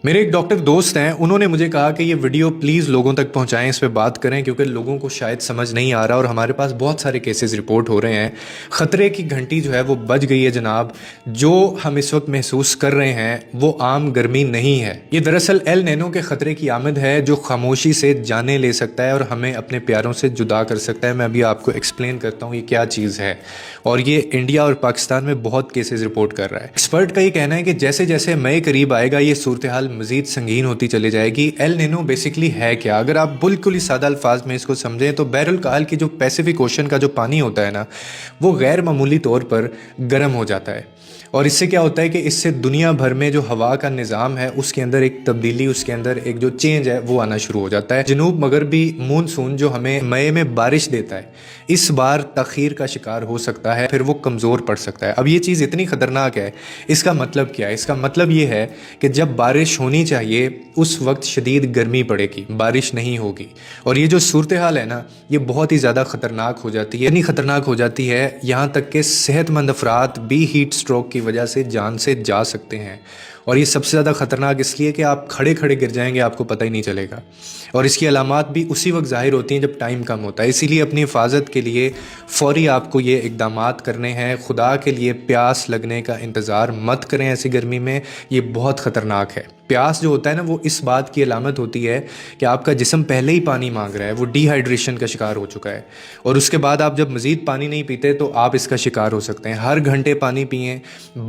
मेरे एक डॉक्टर दोस्त हैं, उन्होंने मुझे कहा कि ये वीडियो प्लीज़ लोगों तक पहुंचाएं, इस पे बात करें क्योंकि लोगों को शायद समझ नहीं आ रहा और हमारे पास बहुत सारे केसेस रिपोर्ट हो रहे हैं। ख़तरे की घंटी जो है वो बज गई है जनाब। जो हम इस वक्त महसूस कर रहे हैं वो आम गर्मी नहीं है, ये दरअसल एल नैनो के ख़तरे की आमद है जो खामोशी से जाने ले सकता है और हमें अपने प्यारों से जुदा कर सकता है। मैं अभी आपको एक्सप्लेन करता हूँ ये क्या चीज़ है, और ये इंडिया और पाकिस्तान में बहुत केसेस रिपोर्ट कर रहा है। एक्सपर्ट का ये कहना है कि जैसे जैसे मई करीब आएगा ये सूरत हाल मजीद संगीन होती चली जाएगी। एल निनो बेसिकली है क्या? अगर आप बिल्कुल ही सादा अल्फाज में इसको समझें तो बहरुल काल की जो पैसिफिक ओशन का जो पानी होता है ना, वो गैर मामूली तौर पर गर्म हो जाता है। और इससे क्या होता है कि इससे दुनिया भर में जो हवा का निज़ाम है उसके अंदर एक तब्दीली, उसके अंदर एक जो चेंज है वो आना शुरू हो जाता है। जनूब मगरबी मानसून जो हमें मई में बारिश देता है, इस बार तखीर का शिकार हो सकता है, फिर वो कमज़ोर पड़ सकता है। अब ये चीज़ इतनी ख़तरनाक है, इसका मतलब क्या है? इसका मतलब ये है कि जब बारिश होनी चाहिए उस वक्त शदीद गर्मी पड़ेगी, बारिश नहीं होगी। और ये जो सूरत हाल है ना, ये बहुत ही ज़्यादा ख़तरनाक हो जाती है। इतनी ख़तरनाक हो जाती है यहाँ तक कि सेहतमंद अफराद भी हीट स्ट्रोक की वजह से जान से जा सकते हैं। और ये सबसे ज़्यादा ख़तरनाक इसलिए कि आप खड़े खड़े गिर जाएंगे, आपको पता ही नहीं चलेगा। और इसकी अलामात भी उसी वक्त ज़ाहिर होती हैं जब टाइम कम होता है। इसीलिए अपनी हिफाजत के लिए फ़ौरी आपको ये इक़दामात करने हैं। खुदा के लिए प्यास लगने का इंतज़ार मत करें ऐसी गर्मी में, ये बहुत ख़तरनाक है। प्यास जो होता है ना, वो इस बात की अलामत होती है कि आपका जिस्म पहले ही पानी मांग रहा है, वो डिहाइड्रेशन का शिकार हो चुका है। और उसके बाद आप जब मज़ीद पानी नहीं पीते तो आप इसका शिकार हो सकते हैं। हर घंटे पानी पिएं।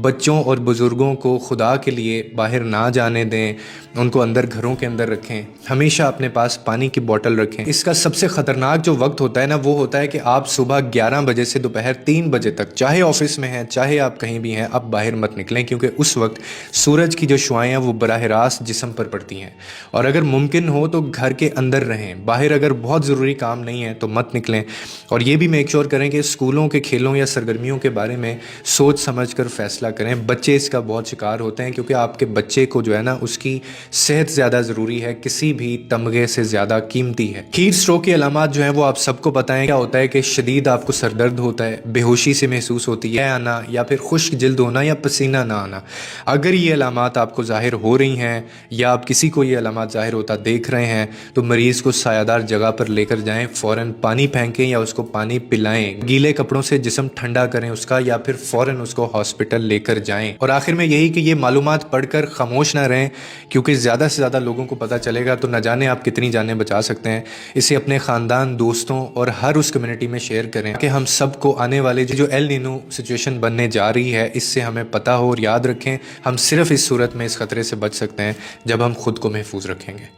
बच्चों और बुज़ुर्गों को खुदा के लिए बाहर ना जाने दें, उनको अंदर घरों के अंदर रखें। हमेशा अपने पास पानी की बोतल रखें। इसका सबसे ख़तरनाक जो वक्त होता है ना, वो होता है कि आप सुबह 11 बजे से दोपहर 3 बजे तक, चाहे ऑफिस में हैं चाहे आप कहीं भी हैं, आप बाहर मत निकलें, क्योंकि उस वक्त सूरज की जो शुआएँ हैं वो बराह रास्त जिस्म पर पड़ती हैं। और अगर मुमकिन हो तो घर के अंदर रहें, बाहर अगर बहुत ज़रूरी काम नहीं है तो मत निकलें। और ये भी मेक श्योर करें कि स्कूलों के खेलों या सरगर्मियों के बारे में सोच समझ कर फैसला करें। बच्चे इसका बहुत शिकार होते हैं, क्योंकि आपके बच्चे को जो है ना, उसकी सेहत ज़्यादा ज़रूरी है, किसी भी तमगे से ज़्यादा कीमती है। हीट स्ट्रोक की अलामात जो हैं वो आप सबको पता है। क्या होता है कि शदीद आपको सरदर्द होता है, बेहोशी से महसूस होती है आना, या फिर खुश्क जल्द होना या पसीना ना आना। अगर ये अलामात आपको ज़ाहिर हो रही हैं या आप किसी को ये अलामात ज़ाहिर होता देख रहे हैं तो मरीज़ को सायादार जगह पर लेकर जाएं। फ़ौरन पानी फेंकें या उसको पानी पिलाएं। गीले कपड़ों से जिस्म ठंडा करें उसका, या फिर फ़ौरन उसको हॉस्पिटल लेकर जाएं। और आखिर में यही कि ये मालूमात पढ़कर खामोश ना रहें, क्योंकि ज़्यादा से ज़्यादा लोगों को पता चलेगा तो न जाने आप कितनी जानें बचा सकते हैं। इसे अपने ख़ानदान, दोस्तों और हर उस कम्युनिटी में शेयर करें कि हम सबको आने वाले जो एल नीनो सिचुएशन बनने जा रही है इससे हमें पता हो। और याद रखें, हम सिर्फ इस सूरत में इस ख़तरे से बच सकते हैं जब हम खुद को महफूज रखेंगे।